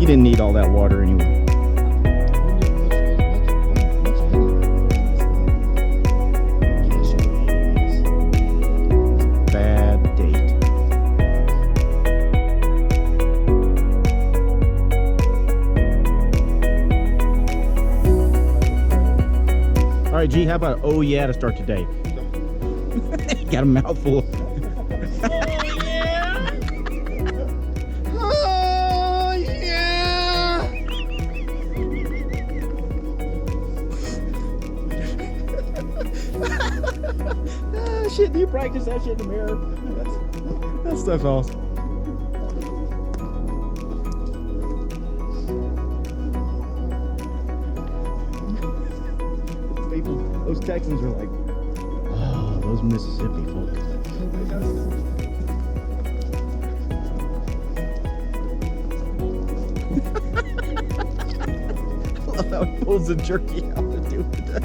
didn't need all that water anyway. Bad date. All right, G, how about oh yeah to start today? Got a mouthful. Oh yeah! Ah, shit, do you practice that shit in the mirror? That stuff's awesome. People, those Texans are like, oh, those Mississippi folks. I love how he pulls the jerky out to do it.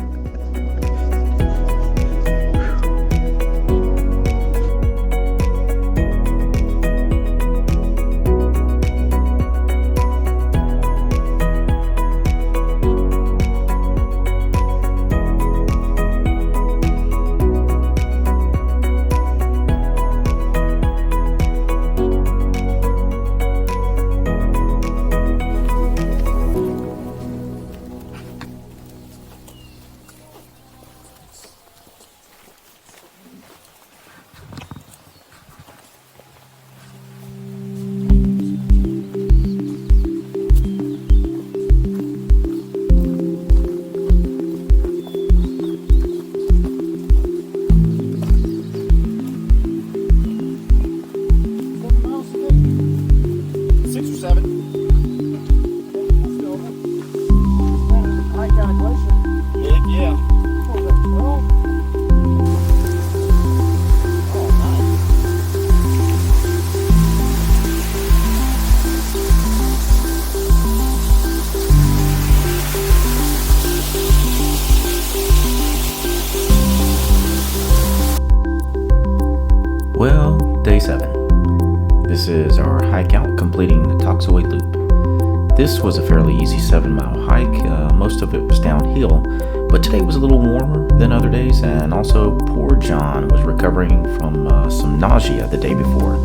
Well, day 7. This is our hike out completing the Toxaway Loop. This was a fairly easy 7-mile hike. Most of it was downhill, but today was a little warmer than other days, and also poor John was recovering from some nausea the day before.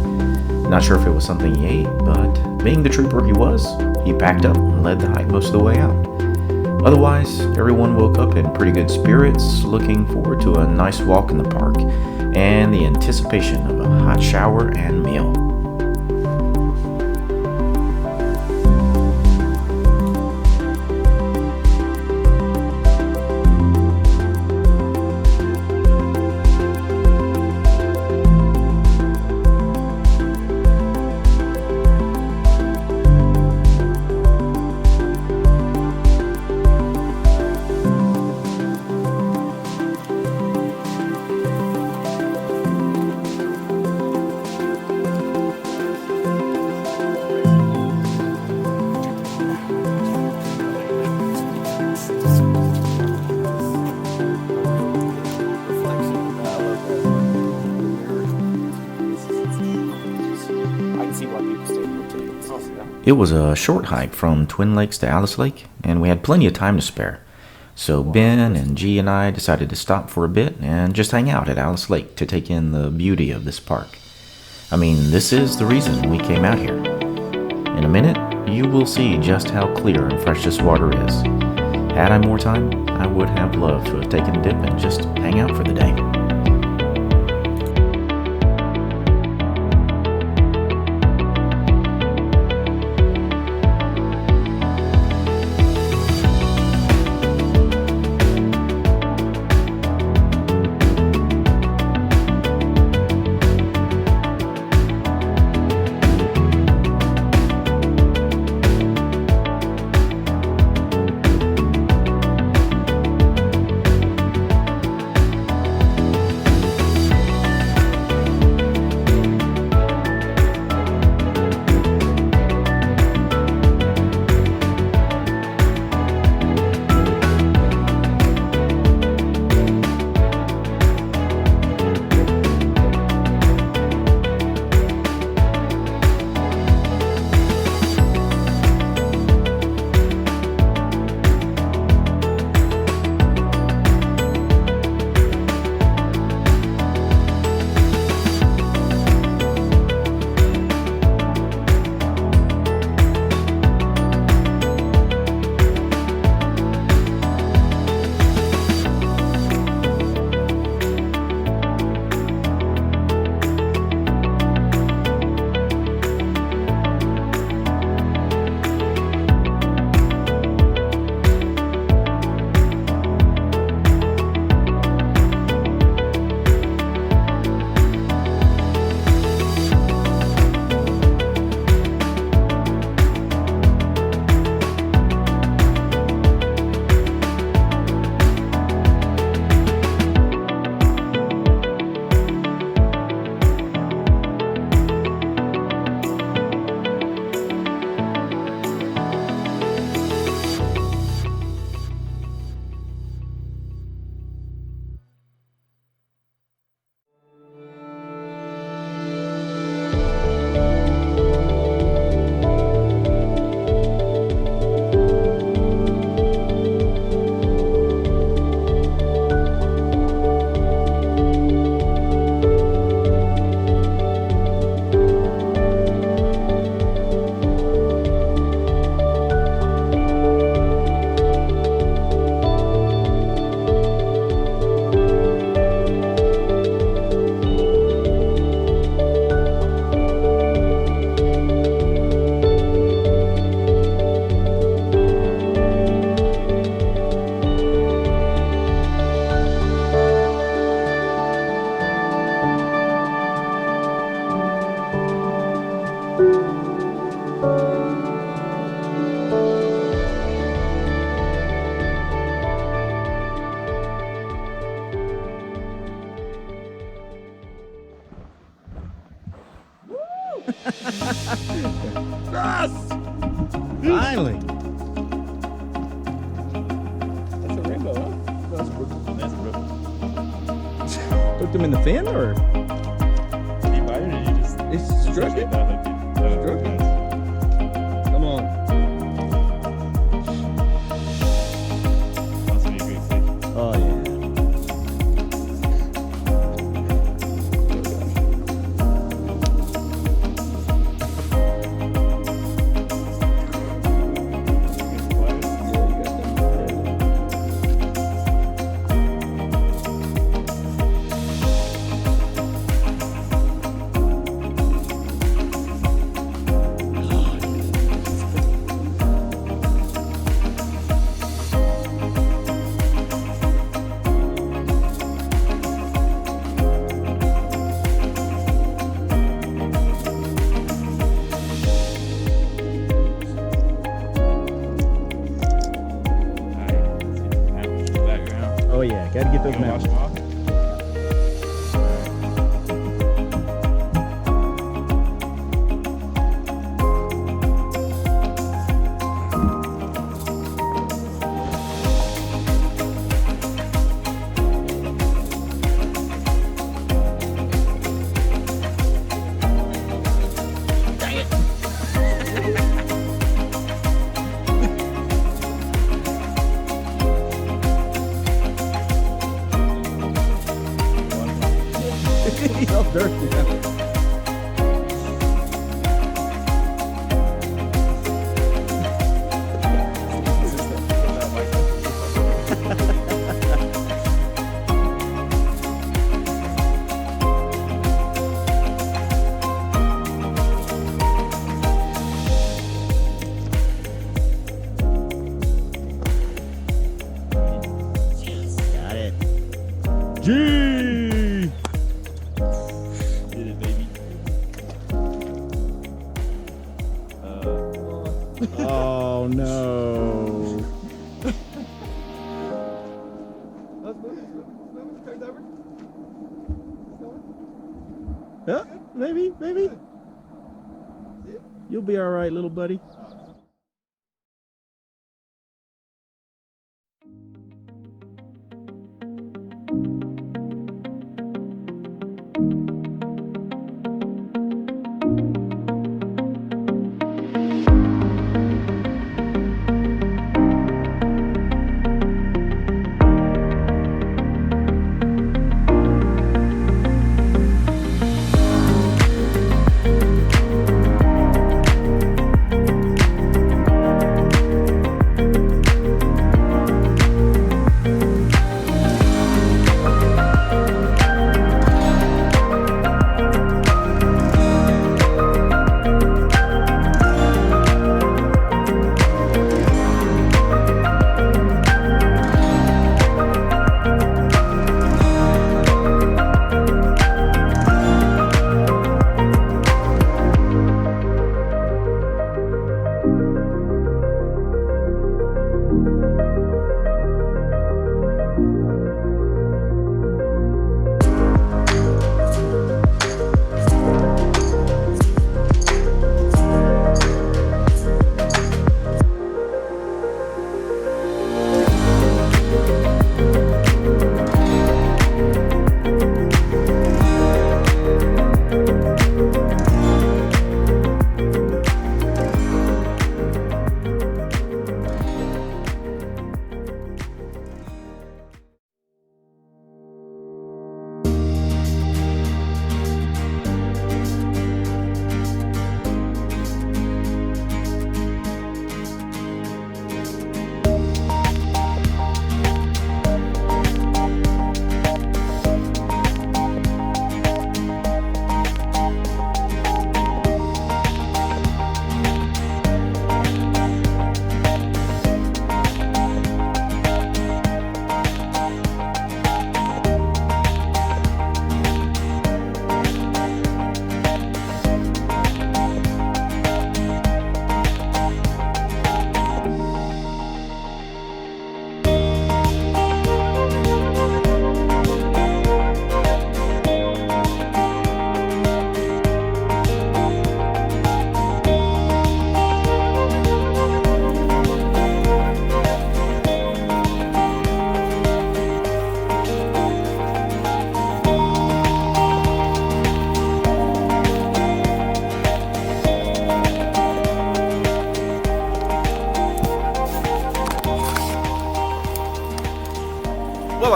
Not sure if it was something he ate, but being the trooper he was, he packed up and led the hike most of the way out. Otherwise, everyone woke up in pretty good spirits, looking forward to a nice walk in the park and the anticipation of a hot shower and meal. It was a short hike from Twin Lakes to Alice Lake, and we had plenty of time to spare. So Ben and G and I decided to stop for a bit and just hang out at Alice Lake to take in the beauty of this park. I mean, this is the reason we came out here. In a minute, you will see just how clear and fresh this water is. Had I more time, I would have loved to have taken a dip and just hang out for the day. Yes! Finally. That's a rainbow, huh? That's a brook. That's brook. Hooked him in the fin, or? Did you bite it or did you just It's struck it. not hook it? Oh, Struck it. nice. Come on. That's what you agree with. Oh, yeah. Yeah, you got them. Oh, yeah. Got to get those Wash mountains. them off. He's all dirty now. Got it. G. Did it, baby. Oh, no. Let's move. Turns over. Yeah, maybe, maybe. You'll be all right, little buddy.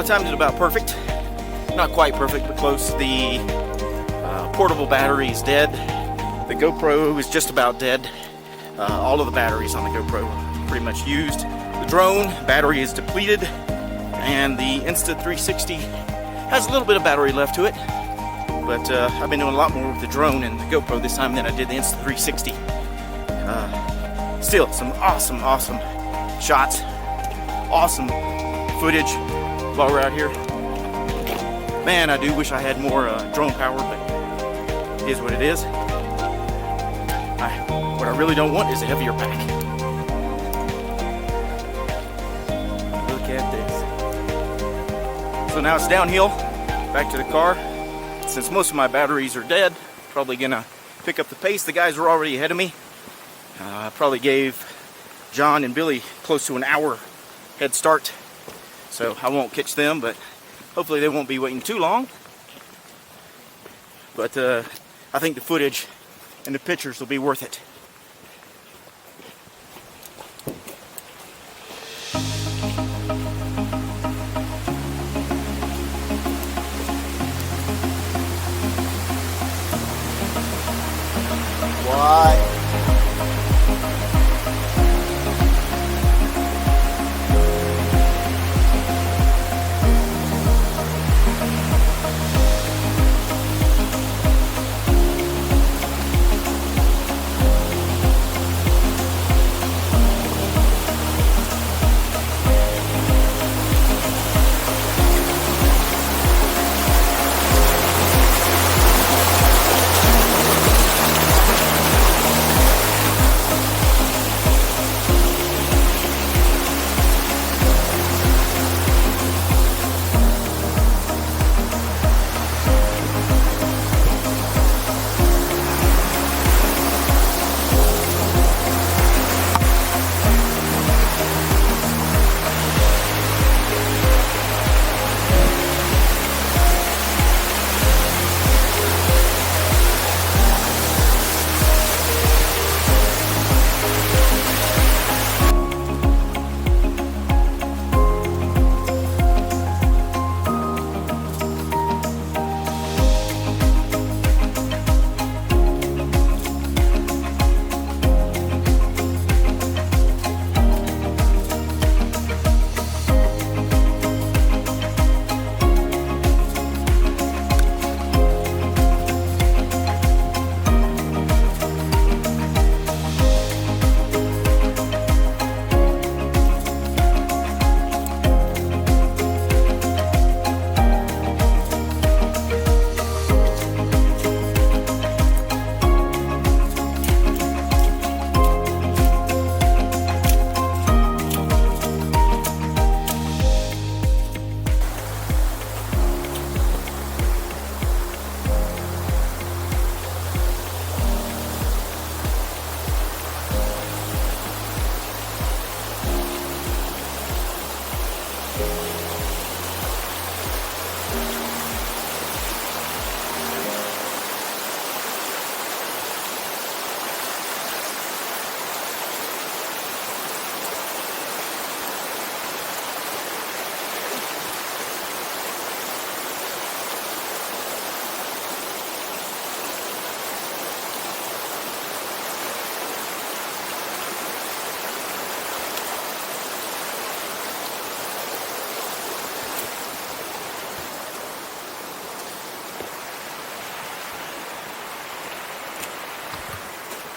I timed it about perfect. Not quite perfect, but close. The portable battery is dead. The GoPro is just about dead. All of the batteries on the GoPro are pretty much used. The drone battery is depleted, and the Insta360 has a little bit of battery left to it. But I've been doing a lot more with the drone and the GoPro this time than I did the Insta360. Still, some awesome shots, awesome footage while we're out here. Man, I do wish I had more drone power, but it is what it is. What I really don't want is a heavier pack. Look at this. So now it's downhill, back to the car. Since most of my batteries are dead, probably gonna pick up the pace. The guys are already ahead of me. I probably gave John and Billy close to an hour head start, so I won't catch them, but hopefully they won't be waiting too long. But I think the footage and the pictures will be worth it. What?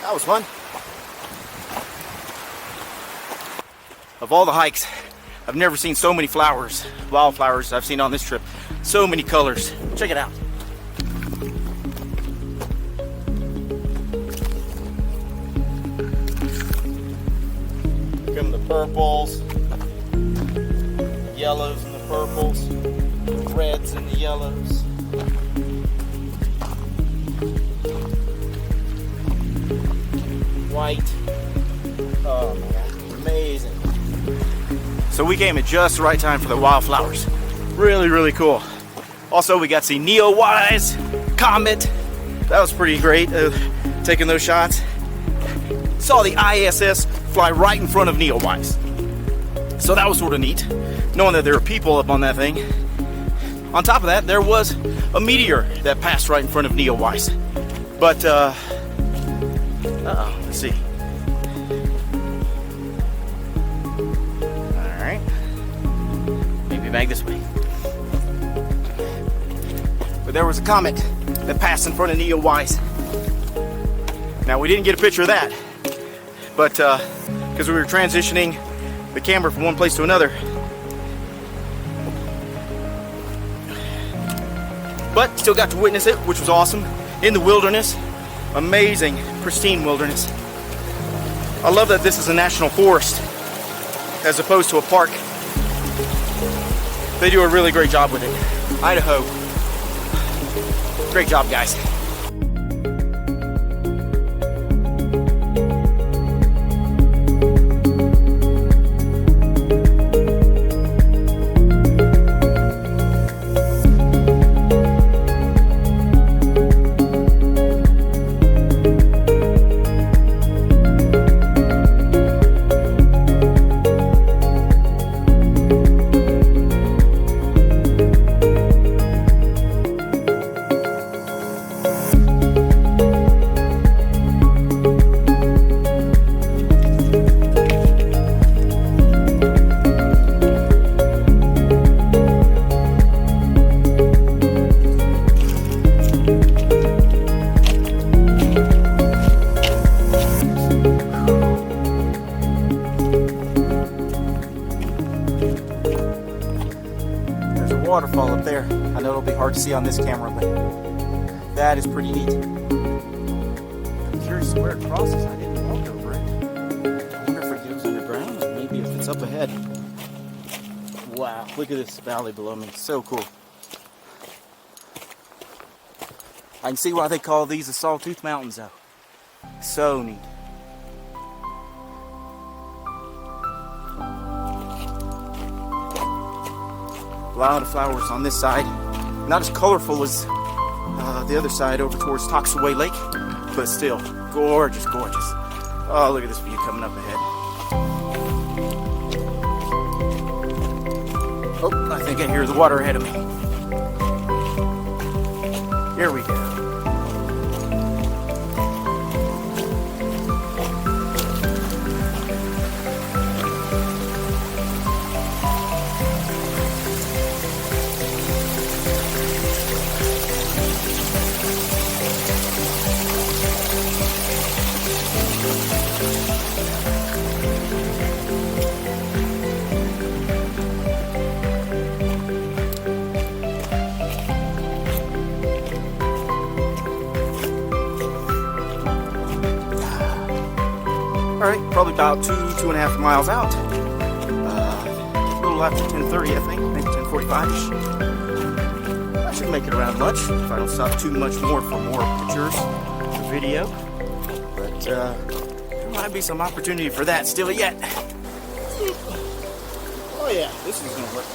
That was fun. Of all the hikes, I've never seen so many flowers, wildflowers I've seen on this trip. So many colors. Check it out. Look at the purples, yellows and the purples, the reds and the yellows. White. Oh man, amazing. So we came at just the right time for the wildflowers. Really, really cool. Also, we got to see Neowise, Comet. That was pretty great, taking those shots. Saw the ISS fly right in front of Neowise. So that was sort of neat knowing that there were people up on that thing. On top of that, there was a meteor that passed right in front of Neowise. But, let's see. Alright. Maybe back this way. But there was a comet that passed in front of Neowise. Now, we didn't get a picture of that. But, because we were transitioning the camera from one place to another. But still got to witness it, which was awesome. In the wilderness. Amazing, pristine wilderness. I love that this is a national forest as opposed to a park. They do a really great job with it. Idaho. Great job, guys. Waterfall up there. I know it'll be hard to see on this camera, but that is pretty neat. I'm curious where it crosses. I didn't walk over it. I wonder if it goes underground, or maybe if it's up ahead. Wow, look at this valley below me. So cool. I can see why they call these the Sawtooth Mountains, though. So neat. A lot of flowers on this side. Not as colorful as the other side over towards Toxaway Lake, but still gorgeous, gorgeous. Oh, look at this view coming up ahead. Oh, I think I hear the water ahead of me. Here we go. Alright, probably about 2.5 miles out. A little after 10:30, I think, maybe 10:45-ish. I should make it around lunch if I don't stop too much more for more pictures or video. But there might be some opportunity for that still yet. Oh yeah, this is gonna work.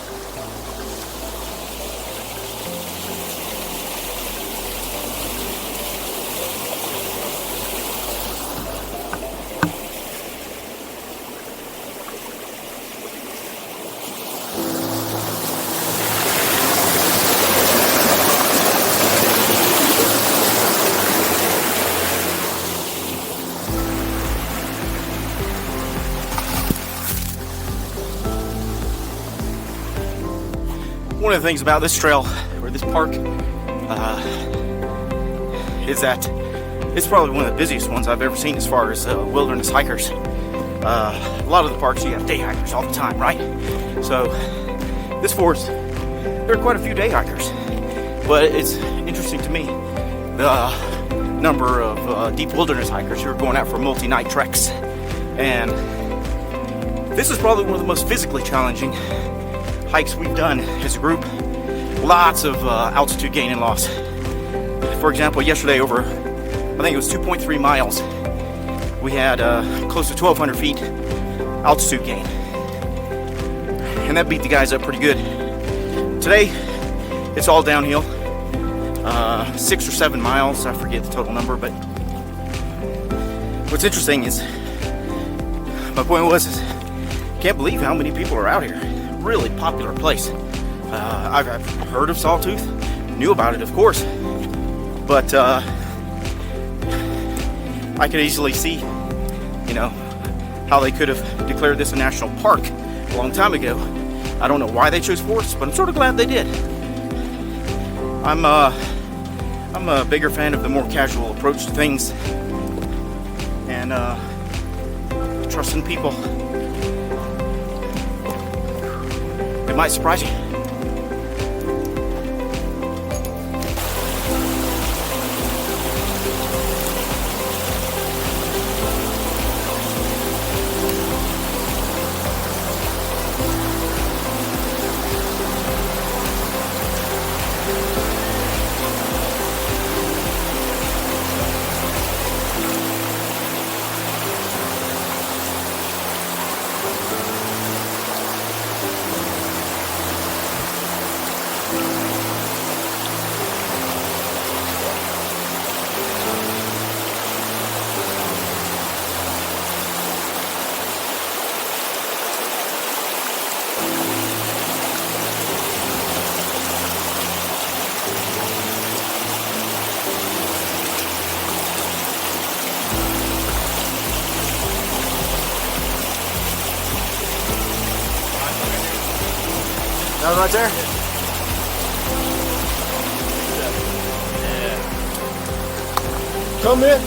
One of the things about this trail, or this park, is that it's probably one of the busiest ones I've ever seen as far as wilderness hikers. A lot of the parks, you have day hikers all the time, right? So, this forest, there are quite a few day hikers. But it's interesting to me, the number of deep wilderness hikers who are going out for multi-night treks. And this is probably one of the most physically challenging hikes we've done as a group. Lots of altitude gain and loss. For example, yesterday over, I think it was 2.3 miles, we had close to 1,200 feet altitude gain. And that beat the guys up pretty good. Today, it's all downhill. 6 or 7 miles, I forget the total number, but what's interesting is, my point was, can't believe how many people are out here. really popular place. I've heard of Sawtooth, knew about it, of course, but I could easily see, you know, how they could have declared this a national park a long time ago. I don't know why they chose forests, but I'm sort of glad they did. I'm a bigger fan of the more casual approach to things and trusting people. It might surprise you. That one right there? Come in.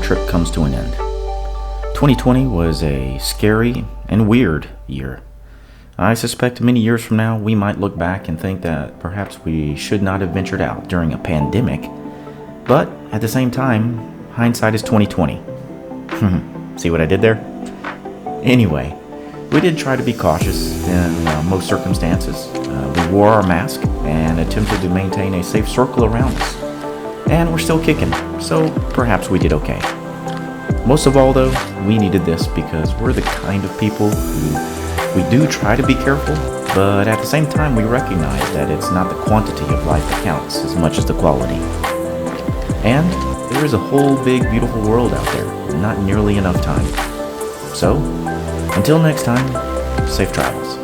trip comes to an end. 2020 was a scary and weird year. I suspect many years from now we might look back and think that perhaps we should not have ventured out during a pandemic. But at the same time, hindsight is 2020. See what I did there? Anyway, we did try to be cautious in most circumstances. We wore our mask and attempted to maintain a safe circle around us. And we're still kicking, so perhaps we did okay. Most of all though, we needed this because we're the kind of people who we do try to be careful, but at the same time we recognize that it's not the quantity of life that counts as much as the quality. And there is a whole big beautiful world out there, and not nearly enough time. So, until next time, safe travels.